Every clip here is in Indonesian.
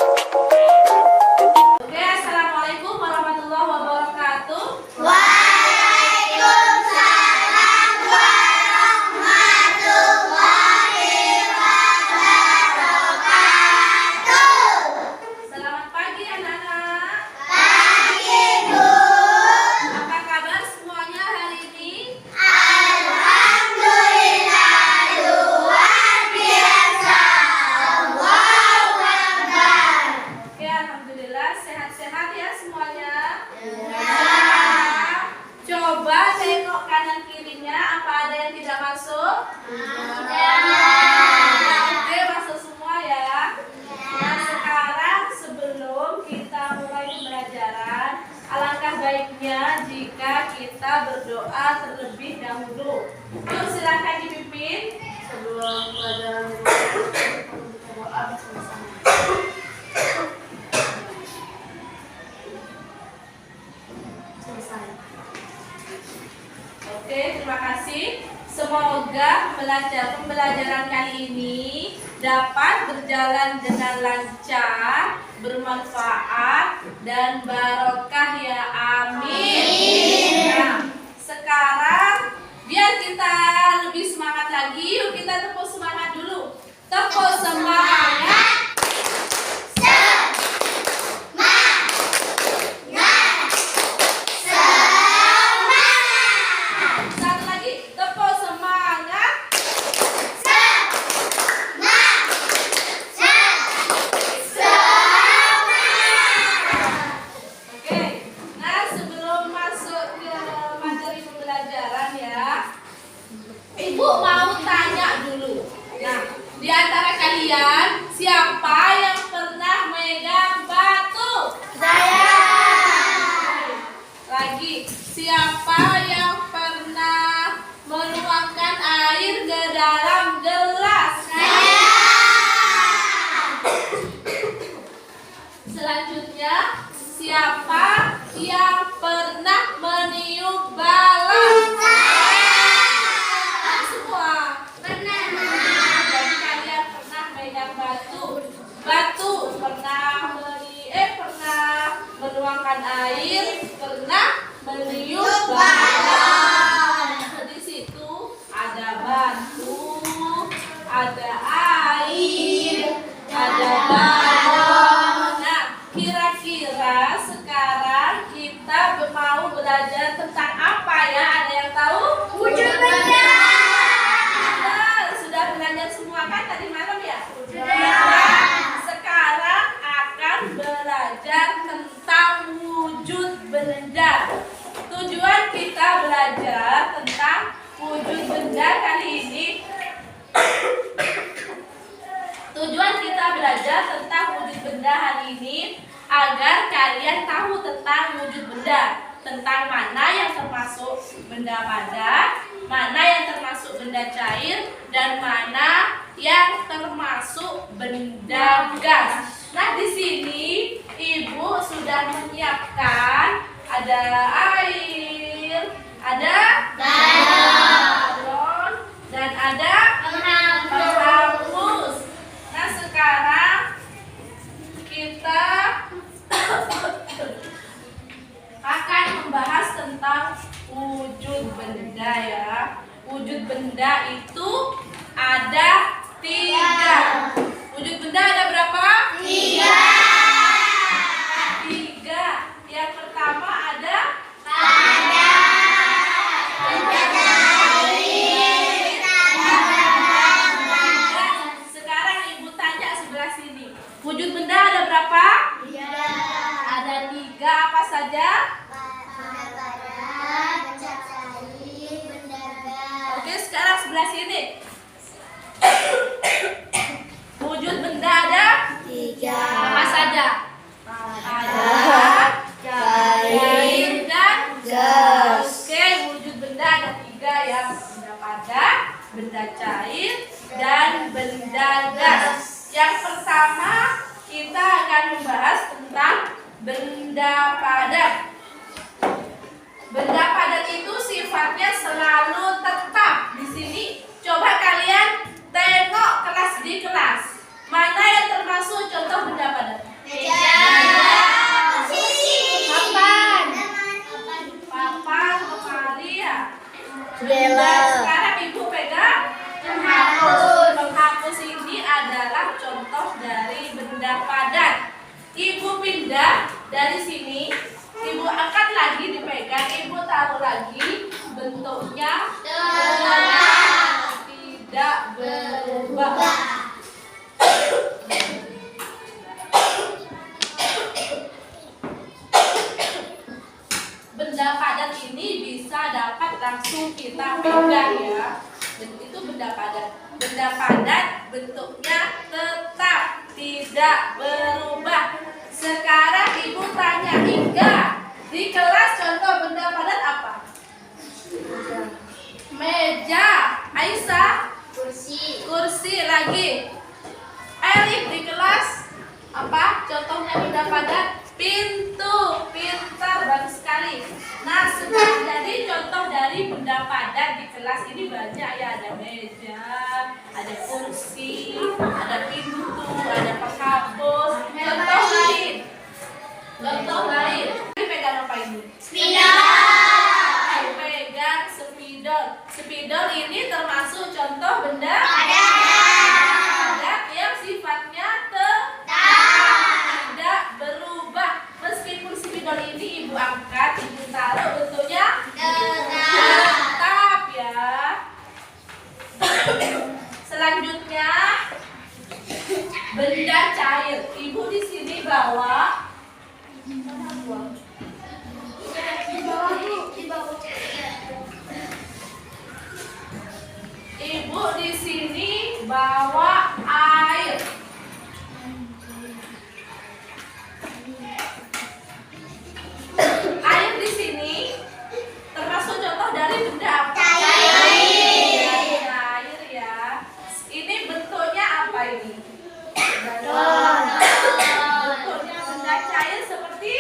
Oke, assalamualaikum warahmatullahi wabarakatuh. Waalaikumsalam warahmatullahi wabarakatuh. Selamat pagi anak-anak. Pagi, Bu. Apa kabar semuanya hari ini? Alhamdulillah, luar biasa. Allahu Akbar. Oke, alhamdulillah sehat-sehat ya semuanya. Ya. Coba tengok kanan kirinya, apa ada yang tidak masuk? Oke, masuk semua ya. Nah, sekarang sebelum kita mulai pembelajaran, alangkah baiknya jika kita berdoa terlebih dahulu. Yuk, silakan dipimpin. Sebelum pelajaran berdoa bersama-sama. Selesai. Oke, terima kasih. Semoga pembelajaran kali ini dapat berjalan dengan lancar, bermanfaat, dan barokah ya. Amin. Nah, sekarang biar kita lebih semangat lagi, yuk kita tepuk semangat dulu. Tepuk semangat. Satu lagi, tepuk semangat. Oke, nah sebelum masuk ke materi pembelajaran ya, Ibu mau tanya dulu. Nah, di antara kalian siapa yang pernah megang batu? Saya. Lagi, siapa yang pernah menuangkan air ke dalam gelas? Selanjutnya, siapa yang pernah meniup balon? Semua. Jadi kalian pernah megang batu. Batu pernah pernah menuangkan air, pernah meniup balon. Di situ ada batu, ada air, ada balon. Nah, kira-kira sekarang kita mau belajar tentang apa ya? Ada yang tahu? Wujud benda. Benar, sudah belajar semua kan tadi malam ya? Sudah. Nah, sekarang akan belajar tentang wujud benda. Tujuan kita belajar tentang wujud benda kali ini. Tujuan kita belajar tentang wujud benda hari ini agar kalian tahu tentang wujud benda, tentang mana yang termasuk benda padat, mana yang termasuk benda cair, dan mana yang termasuk benda gas. Nah, di sini Ibu sudah menyiapkan ada air, ada balon, dan ada penghapus. Nah, sekarang kita akan membahas tentang wujud benda ya. Wujud benda itu ada 3. Wujud benda ada berapa? 3. Yang pertama ada sekarang Ibu tanya sebelah sini. Wujud benda ada berapa? Ada 3. Apa saja? Oke, sekarang sebelah sini. Wujud benda ada 3. apa saja? Ada cair dan gas. Oke, wujud benda ada 3 ya. Benda padat, benda cair, dan benda gas. Yang pertama kita akan membahas tentang benda padat. Benda padat itu sifatnya selalu tetap. Di sini coba kalian tengok kelas di kelas. Mana yang termasuk contoh benda padat? Dari sini ibu angkat lagi, dipegang, ibu taruh lagi, bentuknya tidak berubah. Benda padat ini bisa dapat langsung kita pegang ya. Itu benda padat. Benda padat bentuknya tetap tidak berubah. Sekarang ibu tanya Ika, di kelas contoh benda padat apa? Meja. Aisyah? Kursi lagi. Elif di kelas apa? Contohnya benda padat. Pintu. Pintar, bagus sekali. Nah, sekarang jadi contoh dari benda padat di kelas ini banyak ya. Ada meja, ada kursi, ada pintu, ada penghapus. Contoh lain. Contoh lain. Ini pegang apa ini? Spidol. Pegang spidol. Spidol ini termasuk contoh benda padat yang sifatnya tidak berubah. Meskipun spidol ini ibu angkat, ibu taruh, bentuknya tetap ya. Selanjutnya benda cair. Ibu di sini bawa Ibu di sini bawa air. Air di sini termasuk contoh dari benda apa? Cair ya. Ini bentuknya apa ini? Bentuknya benda cair seperti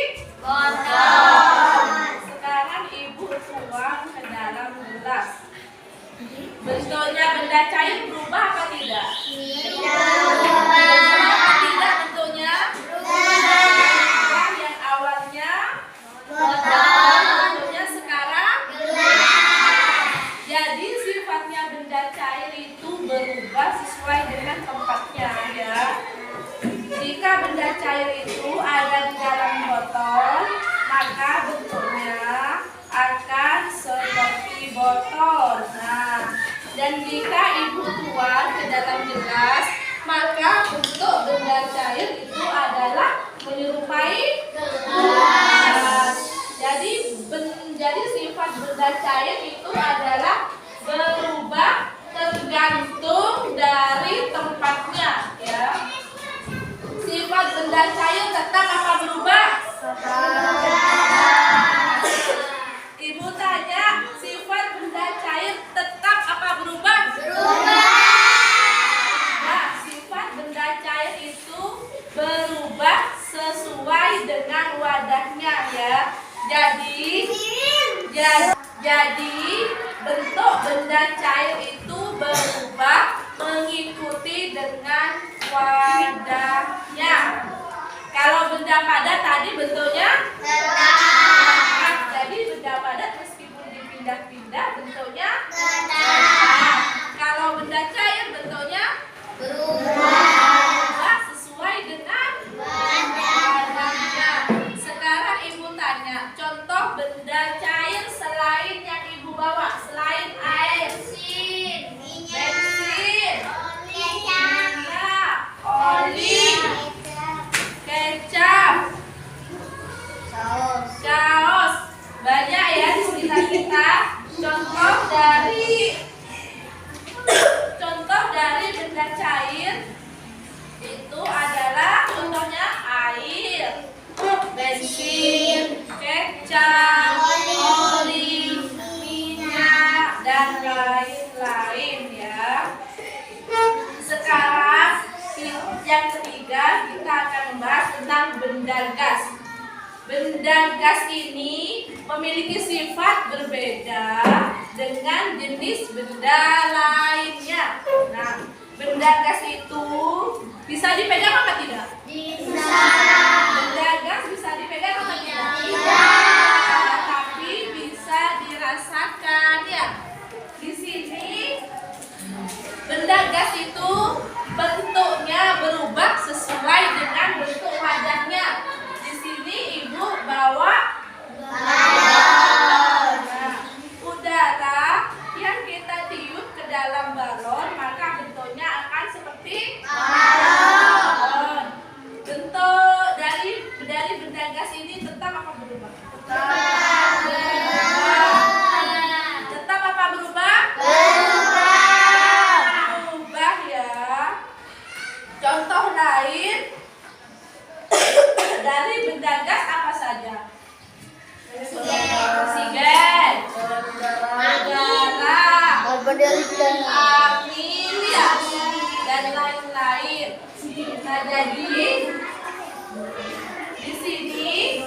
sekarang ibu tuang ke dalam gelas. Bentuknya benda cair berubah apa tidak? Tidak bentuknya? Berubah. Yang awalnya bentuknya sekarang jadi sifatnya benda cair itu berubah sesuai dengan tempatnya ya. Jika benda cair itu ada di dalam botol, maka bentuknya akan seperti botol. Nah, dan jika ibu tuang ke dalam gelas, maka bentuk benda cair itu adalah menyerupai gelas. Jadi sifat benda cair itu adalah berubah tergantung dari tempatnya ya. Sifat benda cair tetap apa berubah? Ibu tanya, sifat benda cair tetap apa berubah? Nah, sifat benda cair itu berubah sesuai dengan wadahnya ya. Jadi bentuk benda cair itu berubah mengikuti dengan wadahnya. Kalau benda padat tadi bentuknya tetap. Jadi benda padat meskipun dipindah-pindah bentuknya tetap. Kalau benda cair bentuknya berubah sesuai dengan wadahnya. Sekarang ibu tanya, contoh benda cair selain yang ibu bawa, selain air. Bensin, minyak, oli, kecap, saus. Banyak ya di sekitar kita. Contoh dari benda cair itu adalah contohnya air, bensin, kecap, oli, minyak, dan lain-lain ya. Sekarang yang ketiga kita akan membahas tentang benda gas. Benda gas ini memiliki sifat berbeda dengan jenis benda lainnya. Nah, benda gas itu bisa dipegang apa tidak? Bisa. Benda gas bisa dipegang apa tidak? Tidak. Tapi bisa dirasakan ya. Di sini benda gas itu bentuknya berubah sesuai dengan bentuk wadahnya. Di sini ibu balon, maka bentuknya akan seperti balon. Bentuk dari benda gas ini tetap apa berubah? Tetap apa berubah? Berubah ya. Contoh lain dari benda gas apa saja? Oksigen, udara, angin ya, dan lain-lain. Nah, jadi di sini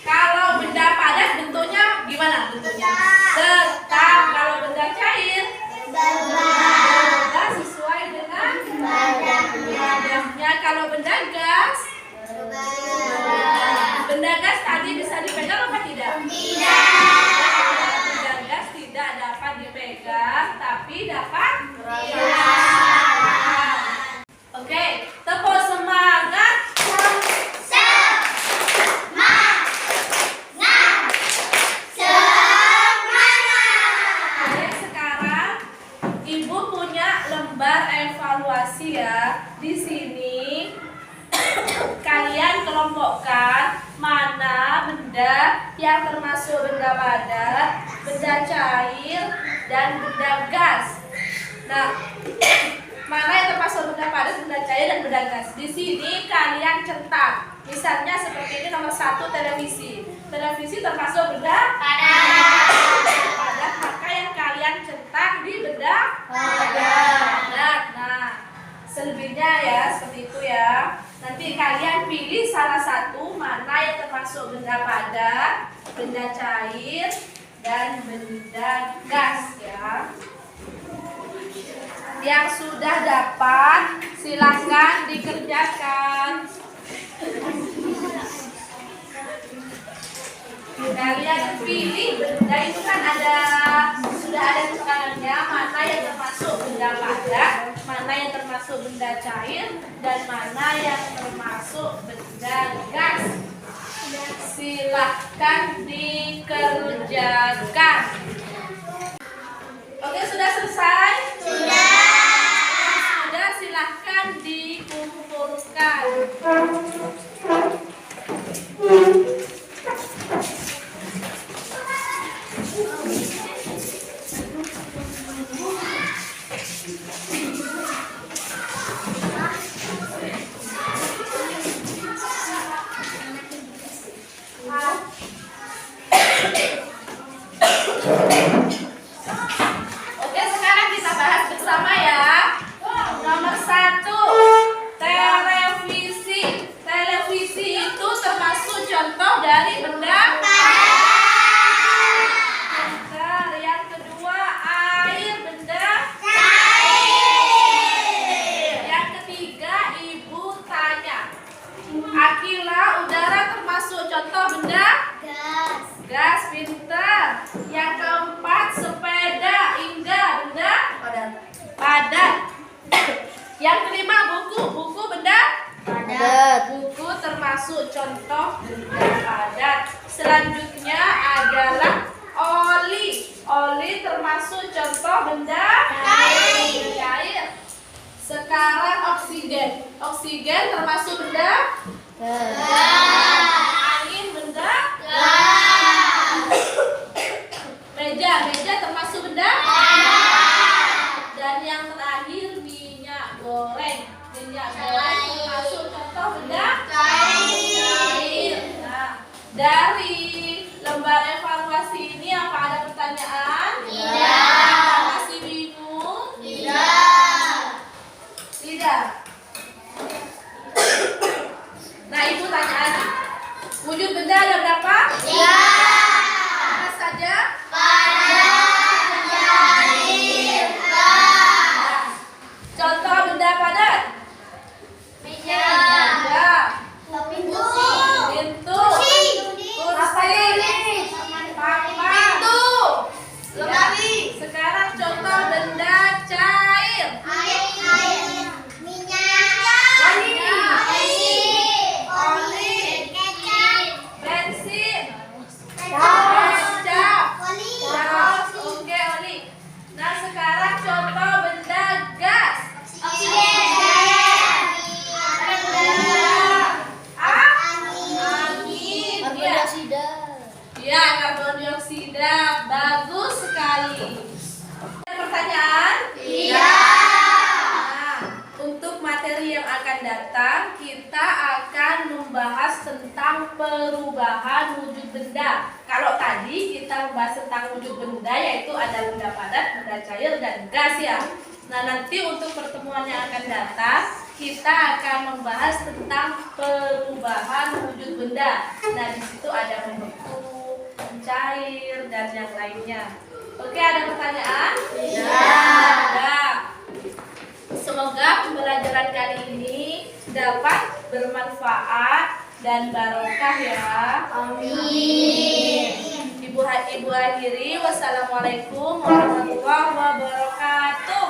kalau benda padat bentuknya gimana bentuknya? Tetap. Kalau benda cair tetap sesuai dengan padatnya. Kalau benda gas tadi bisa dipegang apa tidak? Benda gas tidak dapat dipegang, tapi dapat digerak. Oke, tepuk semangat. Oke, sekarang Ibu punya lembar evaluasi ya. Di sini kalian kelompokkan mana benda yang termasuk benda padat, benda cair, dan benda gas. Nah, mana yang termasuk benda padat, benda cair, dan benda gas? Di sini kalian cetak. Misalnya seperti ini nomor 1 televisi. Televisi termasuk benda padat, maka yang kalian cetak di benda padat. Nah, selebihnya ya seperti itu ya. Nanti kalian pilih salah satu mana yang termasuk benda padat, benda cair, dan benda gas ya. Yang sudah dapat silakan dikerjakan. Kalian pilih benda itu kan sudah ada tekanannya, mana yang termasuk benda padat, mana yang termasuk benda cair, dan mana yang termasuk benda gas. Silahkan dikerjakan. Oke, sudah selesai? Sudah, silahkan dikumpulkan. Oke, sekarang kita bahas bersama ya. Nomor 1, televisi. Televisi itu termasuk contoh dari benda padat. Yang kedua, air, benda cair. Yang ketiga, Ibu tanya, Akila, udara termasuk contoh benda gas, pintar. Yang keempat, sepeda, Indah, benda padat. Yang kelima, buku benda padat. Buku termasuk contoh benda padat. Selanjutnya adalah oli. Oli termasuk contoh benda cair. Sekarang oksigen. Oksigen termasuk benda angin, benda meja termasuk benda dan yang terakhir minyak goreng. Minyak goreng termasuk contoh benda cair. Nah, dari lembar evaluasi ini apa ada pertanyaan? Tidak. Masih bingung? Tidak. Nah, Ibu tanya lagi. Wujud benda ada berapa? Apa saja? Contoh benda padat. benda. Kalau tadi kita membahas tentang wujud benda, yaitu ada benda padat, benda cair, dan gas ya. Nah, nanti untuk pertemuan yang akan datang, kita akan membahas tentang perubahan wujud benda. Nah, di situ ada membeku, mencair, dan yang lainnya. Oke, ada pertanyaan? Ya. Ada. Semoga pembelajaran kali ini dapat bermanfaat dan barokah ya. Amin. Ibu akhiri, wassalamualaikum warahmatullahi wabarakatuh.